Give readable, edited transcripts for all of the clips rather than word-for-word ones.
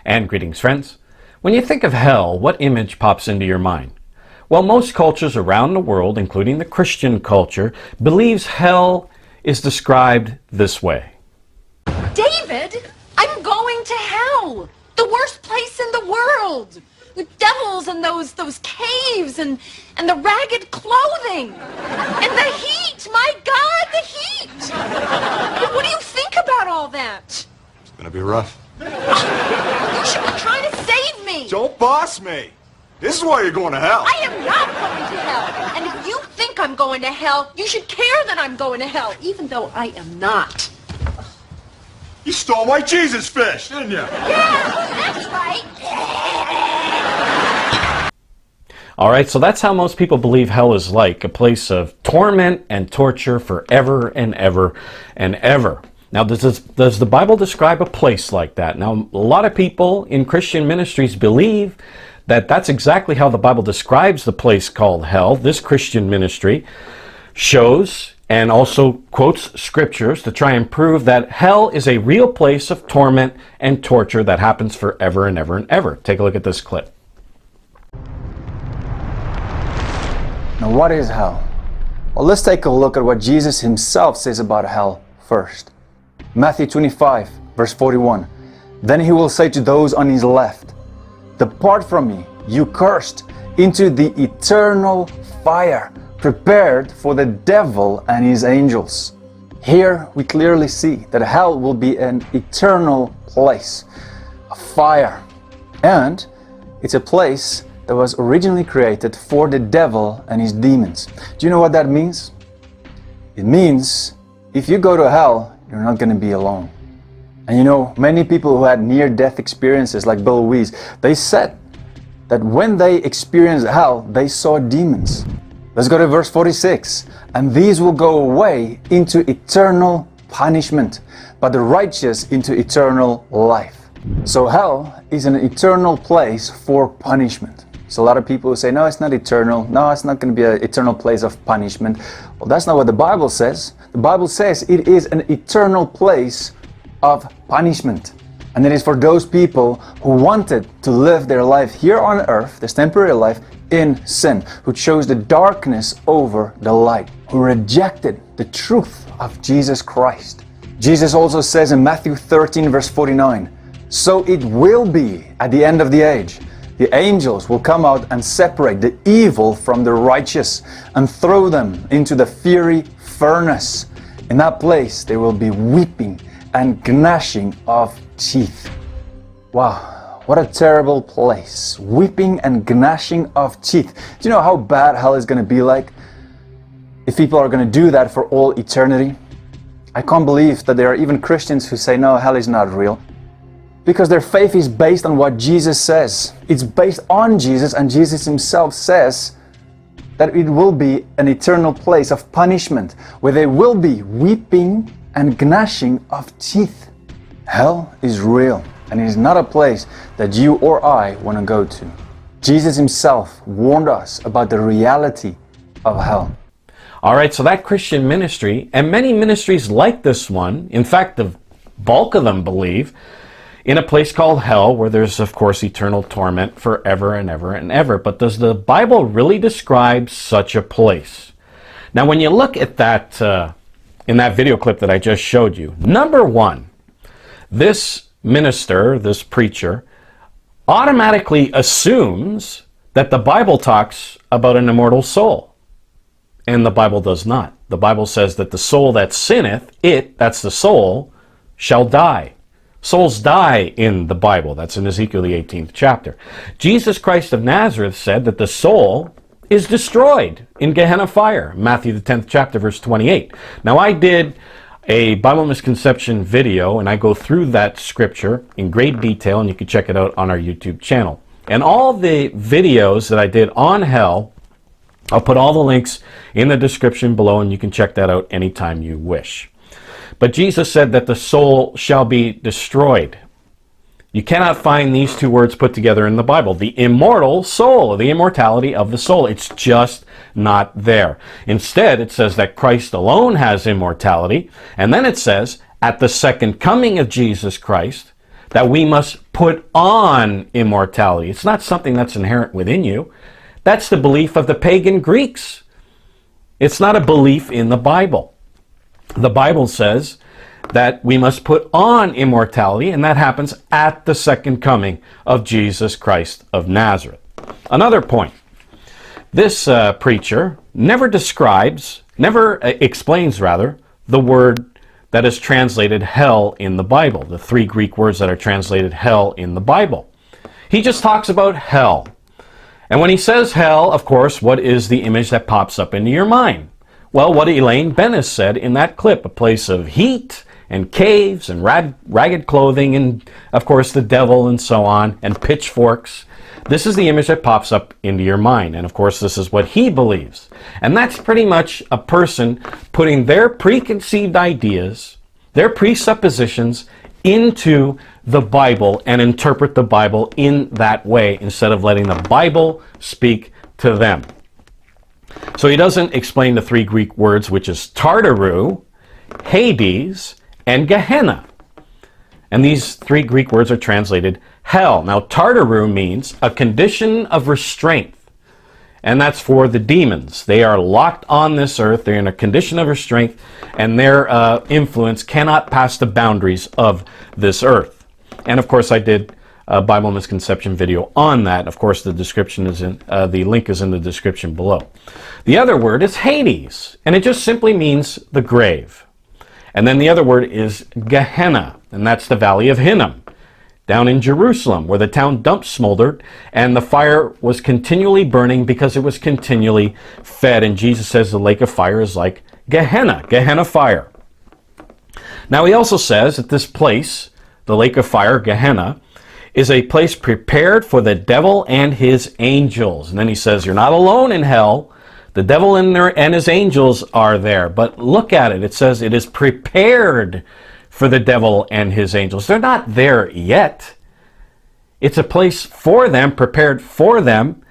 And greetings, friends. When you think of hell, what image pops into your mind? Well, most cultures around the world, including the Christian culture, believes hell is described this way. David, I'm going to hell. The worst place in the world. With devils and those caves and the ragged clothing. And the heat. My God, the heat. What do you think about all that? It's gonna be rough. You should be trying to save me. Don't boss me. This is why you're going to hell. I am not going to hell. And if you think I'm going to hell, you should care that I'm going to hell, even though I am not. You stole my Jesus fish, didn't you? Yeah, that's right. All right, so that's how most people believe hell is like, a place of torment and torture forever and ever and ever. Now, does the Bible describe a place like that? Now, a lot of people in Christian ministries believe that that's exactly how the Bible describes the place called hell. This Christian ministry shows and also quotes scriptures to try and prove that hell is a real place of torment and torture that happens forever and ever and ever. Take a look at this clip. Now, what is hell? Well, let's take a look at what Jesus himself says about hell first. Matthew 25, verse 41. Then he will say to those on his left, "Depart from me, you cursed, into the eternal fire, prepared for the devil and his angels." Here we clearly see that hell will be an eternal place, a fire. And it's a place that was originally created for the devil and his demons. Do you know what that means? It means if you go to hell, you're not going to be alone. And you know, many people who had near-death experiences, like Bill Weiss, they said that when they experienced hell, they saw demons. Let's go to verse 46. And these will go away into eternal punishment, but the righteous into eternal life. So hell is an eternal place for punishment. So a lot of people who say, no, it's not eternal. No, it's not going to be an eternal place of punishment. Well, that's not what the Bible says. The Bible says it is an eternal place of punishment. And it is for those people who wanted to live their life here on earth, this temporary life, in sin, who chose the darkness over the light, who rejected the truth of Jesus Christ. Jesus also says in Matthew 13, verse 49, "So it will be at the end of the age. The angels will come out and separate the evil from the righteous and throw them into the fiery furnace. In that place there will be weeping and gnashing of teeth." Wow, what a terrible place. Weeping and gnashing of teeth. Do you know how bad hell is going to be like if people are going to do that for all eternity? I can't believe that there are even Christians who say, no, hell is not real. Because their faith is based on what Jesus says. It's based on Jesus, and Jesus himself says that it will be an eternal place of punishment where there will be weeping and gnashing of teeth. Hell is real, and it is not a place that you or I want to go to. Jesus himself warned us about the reality of hell. All right, so that Christian ministry, and many ministries like this one, in fact, the bulk of them believe in a place called hell, where there's, of course, eternal torment forever and ever and ever. But does the Bible really describe such a place? Now, when you look at that, in that video clip that I just showed you, number one, this minister, this preacher, automatically assumes that the Bible talks about an immortal soul. And the Bible does not. The Bible says that the soul that sinneth, that's the soul, shall die. Souls die in the Bible. That's in Ezekiel, the 18th chapter. Jesus Christ of Nazareth said that the soul is destroyed in Gehenna fire. Matthew, the 10th chapter, verse 28. Now, I did a Bible misconception video, and I go through that scripture in great detail, and you can check it out on our YouTube channel. And all the videos that I did on hell, I'll put all the links in the description below, and you can check that out anytime you wish. But Jesus said that the soul shall be destroyed. You cannot find these two words put together in the Bible. The immortal soul, the immortality of the soul. It's just not there. Instead, it says that Christ alone has immortality. And then it says, at the second coming of Jesus Christ, that we must put on immortality. It's not something that's inherent within you. That's the belief of the pagan Greeks. It's not a belief in the Bible. The Bible says that we must put on immortality, and that happens at the second coming of Jesus Christ of Nazareth. Another point. This preacher never explains the word that is translated hell in the Bible, the three Greek words that are translated hell in the Bible. He just talks about hell. And when he says hell, of course, what is the image that pops up into your mind? Well, what Elaine Bennis said in that clip, a place of heat and caves and ragged clothing and, of course, the devil and so on, and pitchforks. This is the image that pops up into your mind. And, of course, this is what he believes. And that's pretty much a person putting their preconceived ideas, their presuppositions into the Bible and interpret the Bible in that way instead of letting the Bible speak to them. So he doesn't explain the three Greek words, which is Tartaru, Hades, and Gehenna. And these three Greek words are translated hell. Now, Tartaru means a condition of restraint. And that's for the demons. They are locked on this earth. They're in a condition of restraint, and their influence cannot pass the boundaries of this earth. And of course, I did a Bible misconception video on that. Of course, the description is in the link is in the description below. The other word is Hades, and it just simply means the grave. And then the other word is Gehenna, and that's the valley of Hinnom, down in Jerusalem, where the town dump smoldered, and the fire was continually burning because it was continually fed. And Jesus says the lake of fire is like Gehenna, Gehenna fire. Now he also says that this place, the lake of fire, Gehenna, is a place prepared for the devil and his angels. And then he says, you're not alone in hell. The devil and his angels are there. But look at it. It says it is prepared for the devil and his angels. They're not there yet. It's a place for them, prepared for them.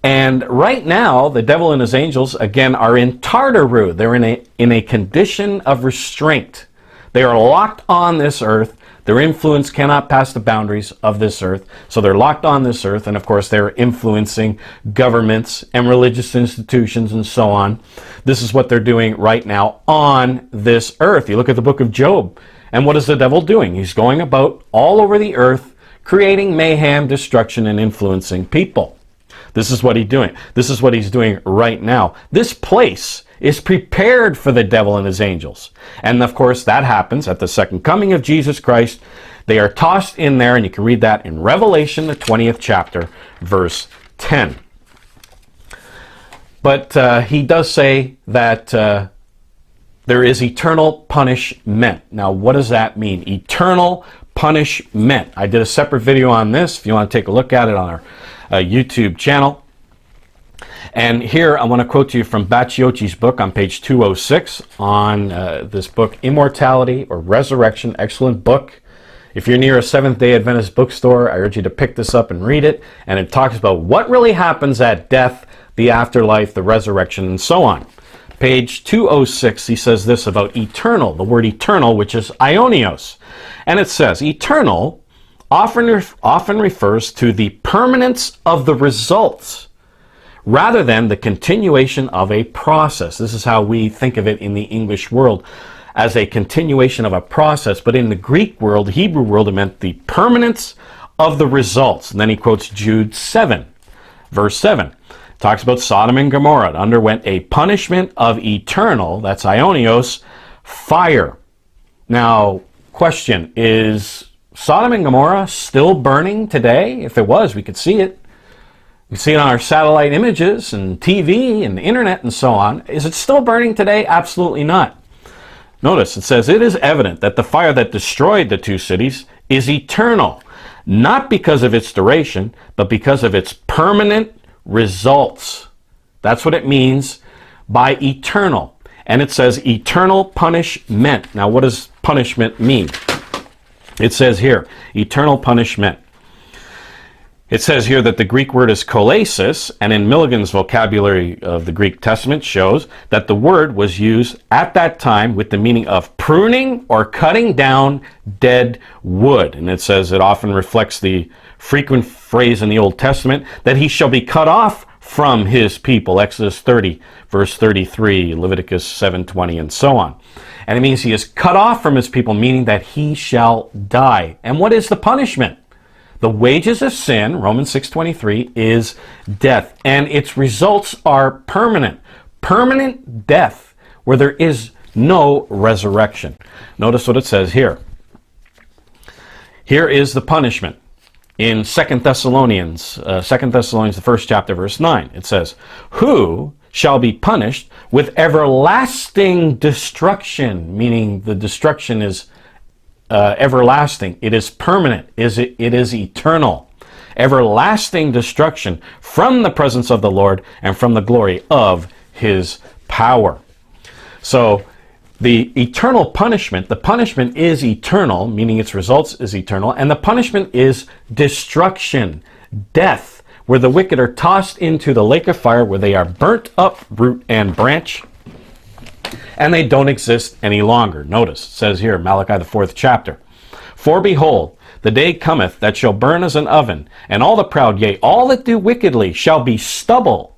And right now, the devil and his angels, again, are in Tartaru. They're in a condition of restraint. They are locked on this earth. Their influence cannot pass the boundaries of this earth. So they're locked on this earth, and of course they're influencing governments and religious institutions and so on. This is what they're doing right now on this earth. You look at the book of Job, and what is the devil doing? He's going about all over the earth, creating mayhem, destruction, and influencing people. This is what he's doing. This is what he's doing right now. This place is prepared for the devil and his angels. And of course, that happens at the second coming of Jesus Christ. They are tossed in there, and you can read that in Revelation, the 20th chapter, verse 10. But he does say that there is eternal punishment. Now, what does that mean? Eternal punishment. I did a separate video on this, if you want to take a look at it on our YouTube channel. And here I want to quote to you from Bacciochi's book on page 206 on this book, Immortality or Resurrection. Excellent book. If you're near a Seventh-day Adventist bookstore, I urge you to pick this up and read it. And it talks about what really happens at death, the afterlife, the resurrection, and so on. Page 206, he says this about eternal, the word eternal, which is aionios. And it says, eternal often refers to the permanence of the results, rather than the continuation of a process. This is how we think of it in the English world, as a continuation of a process. But in the Greek world, Hebrew world, it meant the permanence of the results. And then he quotes Jude 7, verse 7. It talks about Sodom and Gomorrah. It underwent a punishment of eternal, that's aionios, fire. Now, question, is Sodom and Gomorrah still burning today? If it was, we could see it. We see it on our satellite images and TV and the internet and so on. Is it still burning today? Absolutely not. Notice it says, it is evident that the fire that destroyed the two cities is eternal, not because of its duration, but because of its permanent results. That's what it means by eternal. And it says eternal punishment. Now, what does punishment mean? It says here, eternal punishment. It says here that the Greek word is kolesis, and in Milligan's vocabulary of the Greek Testament shows that the word was used at that time with the meaning of pruning or cutting down dead wood. And it says it often reflects the frequent phrase in the Old Testament that he shall be cut off from his people, Exodus 30, verse 33, Leviticus 7:20, and so on. And it means he is cut off from his people, meaning that he shall die. And what is the punishment? The wages of sin, Romans 6:23, is death. And its results are permanent. Permanent death, where there is no resurrection. Notice what it says here. Here is the punishment. In 2 Thessalonians, the first chapter, verse 9, it says, "Who shall be punished with everlasting destruction," meaning the destruction is everlasting. It is permanent. It is eternal. Everlasting destruction from the presence of the Lord and from the glory of his power. So the eternal punishment, the punishment is eternal, meaning its results is eternal, and the punishment is destruction, death, where the wicked are tossed into the lake of fire, where they are burnt up, root and branch, and they don't exist any longer. Notice, it says here, Malachi the 4th chapter, "For behold, the day cometh that shall burn as an oven, and all the proud, yea, all that do wickedly, shall be stubble.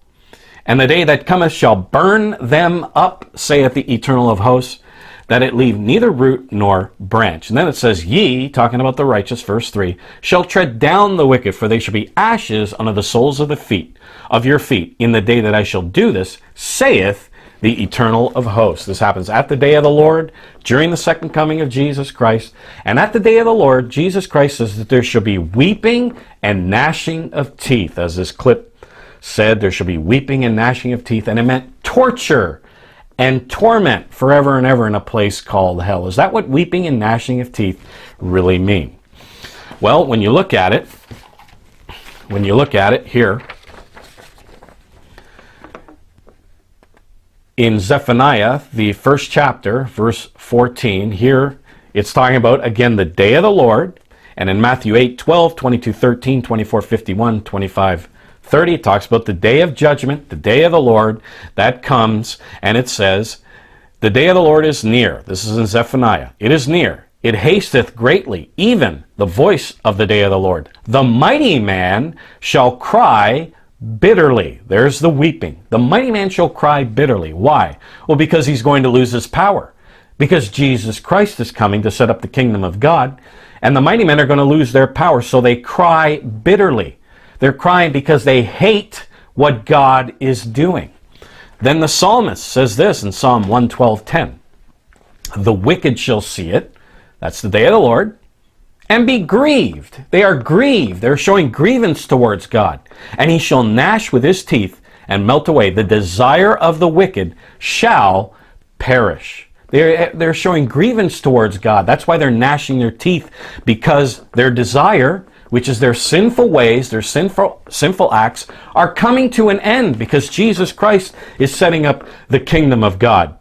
And the day that cometh shall burn them up, saith the Eternal of hosts, that it leave neither root nor branch." And then it says, "Ye," talking about the righteous, verse 3, "shall tread down the wicked, for they shall be ashes under the soles of the feet, of your feet, in the day that I shall do this, saith the Eternal of hosts." This happens at the day of the Lord, during the second coming of Jesus Christ. And at the day of the Lord, Jesus Christ says that there shall be weeping and gnashing of teeth. As this clip said, there shall be weeping and gnashing of teeth. And it meant torture and torment forever and ever in a place called hell. Is that what weeping and gnashing of teeth really mean? Well, when you look at it here, in Zephaniah, the first chapter, verse 14, here it's talking about, again, the day of the Lord. And in Matthew 8:12, 22:13, 24:51, 25:30, it talks about the day of judgment, the day of the Lord that comes. And it says, "The day of the Lord is near." This is in Zephaniah. "It is near. It hasteth greatly, even the voice of the day of the Lord. The mighty man shall cry bitterly." There's the weeping. The mighty man shall cry bitterly. Why? Well, because he's going to lose his power. Because Jesus Christ is coming to set up the kingdom of God. And the mighty men are going to lose their power, so they cry bitterly. They're crying because they hate what God is doing. Then the psalmist says this in Psalm 112:10. "The wicked shall see it," that's the day of the Lord, "and be grieved." They are grieved. They're showing grievance towards God. "And he shall gnash with his teeth and melt away. The desire of the wicked shall perish." They're showing grievance towards God. That's why they're gnashing their teeth, because their desire, which is their sinful ways, their sinful acts, are coming to an end, because Jesus Christ is setting up the kingdom of God.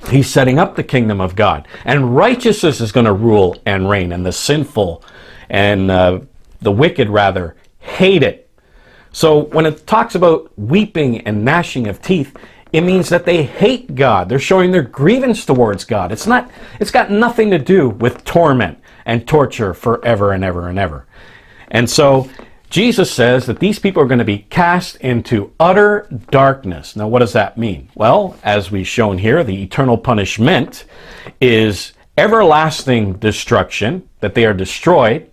He's setting up the kingdom of God. And righteousness is going to rule and reign, and the sinful and the wicked, rather, hate it. So when it talks about weeping and gnashing of teeth, it means that they hate God. They're showing their grievance towards God. It's got nothing to do with torment and torture forever and ever and ever. And so Jesus says that these people are going to be cast into utter darkness. Now, what does that mean? Well, as we've shown here, the eternal punishment is everlasting destruction, that they are destroyed,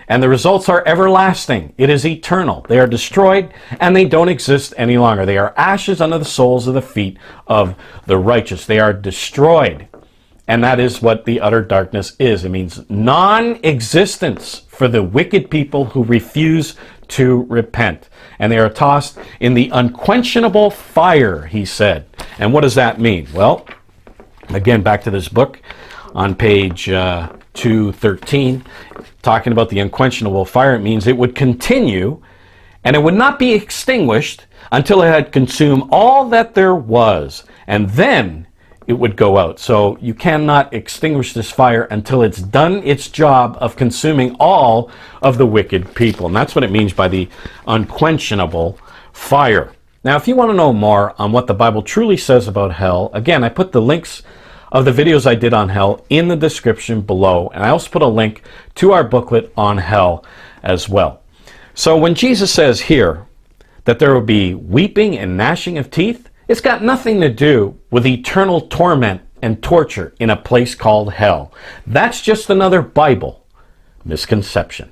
and the results are everlasting. It is eternal. They are destroyed, and they don't exist any longer. They are ashes under the soles of the feet of the righteous. They are destroyed. And that is what the utter darkness is. It means non-existence for the wicked people who refuse to repent. And they are tossed in the unquenchable fire, he said. And what does that mean? Well, again, back to this book on page 213, talking about the unquenchable fire. It means it would continue, and it would not be extinguished until it had consumed all that there was. And then it would go out. So you cannot extinguish this fire until it's done its job of consuming all of the wicked people. And that's what it means by the unquenchable fire. Now, if you want to know more on what the Bible truly says about hell, again, I put the links of the videos I did on hell in the description below. And I also put a link to our booklet on hell as well. So when Jesus says here that there will be weeping and gnashing of teeth, it's got nothing to do with eternal torment and torture in a place called hell. That's just another Bible misconception.